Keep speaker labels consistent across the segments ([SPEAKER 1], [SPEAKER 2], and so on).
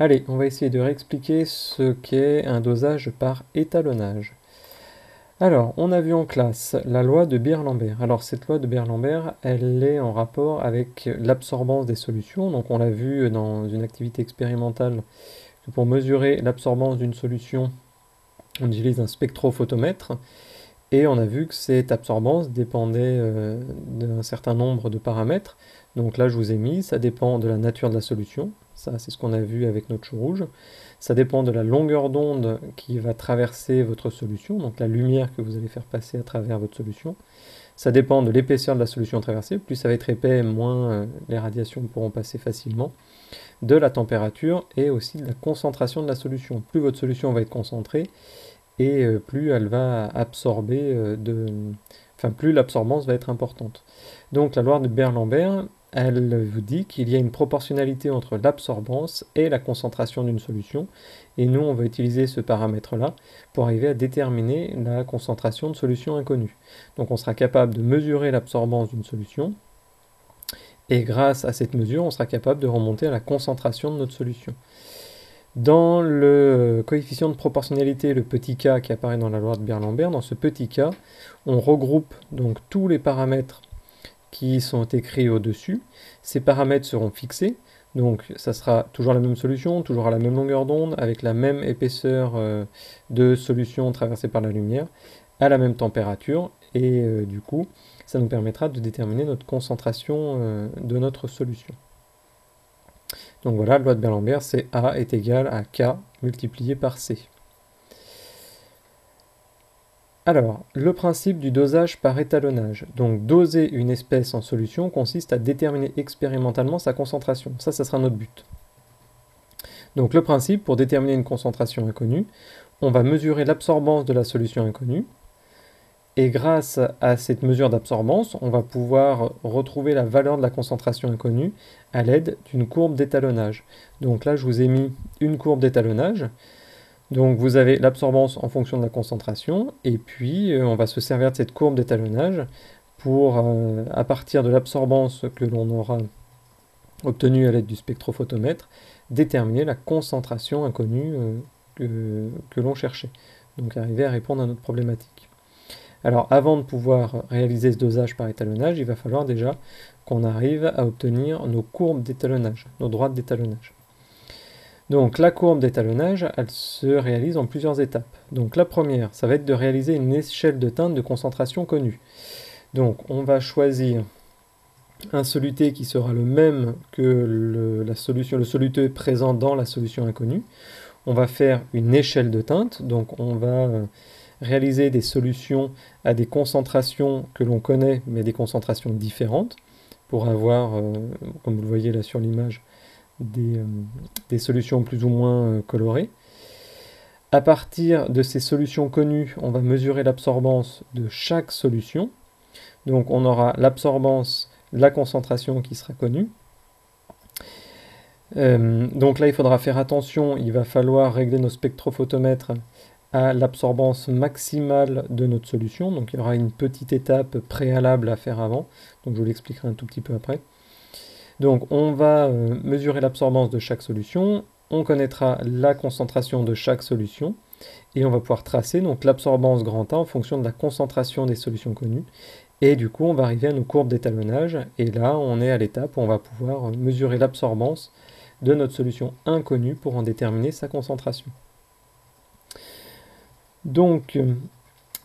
[SPEAKER 1] Allez, on va essayer de réexpliquer ce qu'est un dosage par étalonnage. Alors, on a vu en classe la loi de Beer-Lambert. Alors, cette loi de Beer-Lambert, elle est en rapport avec l'absorbance des solutions. Donc, on l'a vu dans une activité expérimentale que pour mesurer l'absorbance d'une solution, on utilise un spectrophotomètre. Et on a vu que cette absorbance dépendait d'un certain nombre de paramètres. Donc là, je vous ai mis, ça dépend de la nature de la solution. Ça, c'est ce qu'on a vu avec notre chou rouge. Ça dépend de la longueur d'onde qui va traverser votre solution, donc la lumière que vous allez faire passer à travers votre solution. Ça dépend de l'épaisseur de la solution traversée. Plus ça va être épais, moins les radiations pourront passer facilement. De la température et aussi de la concentration de la solution. Plus votre solution va être concentrée, et plus elle va absorber enfin plus l'absorbance va être importante. Donc la loi de Beer-Lambert, elle vous dit qu'il y a une proportionnalité entre l'absorbance et la concentration d'une solution, et nous on va utiliser ce paramètre-là pour arriver à déterminer la concentration de solutions inconnues. Donc on sera capable de mesurer l'absorbance d'une solution, et grâce à cette mesure, on sera capable de remonter à la concentration de notre solution. Dans le coefficient de proportionnalité, le petit k qui apparaît dans la loi de Beer-Lambert, dans ce petit k, on regroupe donc tous les paramètres qui sont écrits au-dessus. Ces paramètres seront fixés, donc ça sera toujours la même solution, toujours à la même longueur d'onde, avec la même épaisseur de solution traversée par la lumière, à la même température, et du coup, ça nous permettra de déterminer notre concentration de notre solution. Donc voilà, la loi de Beer-Lambert, c'est A est égal à K multiplié par C. Alors, le principe du dosage par étalonnage. Donc, doser une espèce en solution consiste à déterminer expérimentalement sa concentration. Ça sera notre but. Donc, le principe, pour déterminer une concentration inconnue, on va mesurer l'absorbance de la solution inconnue. Et grâce à cette mesure d'absorbance, on va pouvoir retrouver la valeur de la concentration inconnue à l'aide d'une courbe d'étalonnage. Donc là, je vous ai mis une courbe d'étalonnage. Donc vous avez l'absorbance en fonction de la concentration, et puis on va se servir de cette courbe d'étalonnage pour, à partir de l'absorbance que l'on aura obtenue à l'aide du spectrophotomètre, déterminer la concentration inconnue que l'on cherchait. Donc arriver à répondre à notre problématique. Alors avant de pouvoir réaliser ce dosage par étalonnage, il va falloir déjà qu'on arrive à obtenir nos courbes d'étalonnage, nos droites d'étalonnage. Donc la courbe d'étalonnage, elle se réalise en plusieurs étapes. Donc la première, ça va être de réaliser une échelle de teinte de concentration connue. Donc on va choisir un soluté qui sera le même que le soluté présent dans la solution inconnue. On va faire une échelle de teinte, donc on va réaliser des solutions à des concentrations que l'on connaît, mais des concentrations différentes, pour avoir, comme vous le voyez là sur l'image, des solutions plus ou moins colorées. À partir de ces solutions connues, on va mesurer l'absorbance de chaque solution. Donc on aura l'absorbance, la concentration qui sera connue. Donc là, il faudra faire attention, il va falloir régler nos spectrophotomètres à l'absorbance maximale de notre solution. Donc il y aura une petite étape préalable à faire avant. Donc je vous l'expliquerai un tout petit peu après. Donc on va mesurer l'absorbance de chaque solution, on connaîtra la concentration de chaque solution, et on va pouvoir tracer donc l'absorbance grand A en fonction de la concentration des solutions connues. Et du coup, on va arriver à nos courbes d'étalonnage, et là, on est à l'étape où on va pouvoir mesurer l'absorbance de notre solution inconnue pour en déterminer sa concentration. Donc,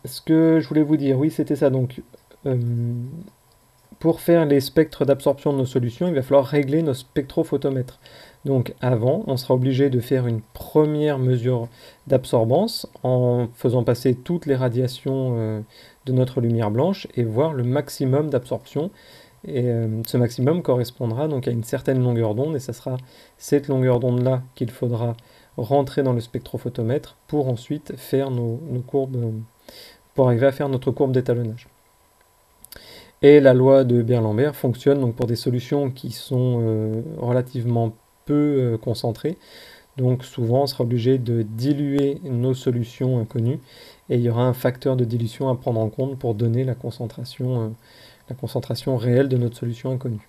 [SPEAKER 1] ce que je voulais vous dire, oui, c'était ça. Donc, pour faire les spectres d'absorption de nos solutions, il va falloir régler nos spectrophotomètres. Donc avant, on sera obligé de faire une première mesure d'absorbance en faisant passer toutes les radiations de notre lumière blanche et voir le maximum d'absorption. Et ce maximum correspondra donc à une certaine longueur d'onde, et ce sera cette longueur d'onde-là qu'il faudra rentrer dans le spectrophotomètre pour ensuite faire nos courbes, pour arriver à faire notre courbe d'étalonnage. Et la loi de Beer-Lambert fonctionne donc pour des solutions qui sont relativement peu concentrées. Donc souvent, on sera obligé de diluer nos solutions inconnues, et il y aura un facteur de dilution à prendre en compte pour donner la concentration réelle de notre solution inconnue.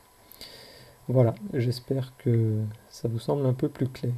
[SPEAKER 1] Voilà, j'espère que ça vous semble un peu plus clair.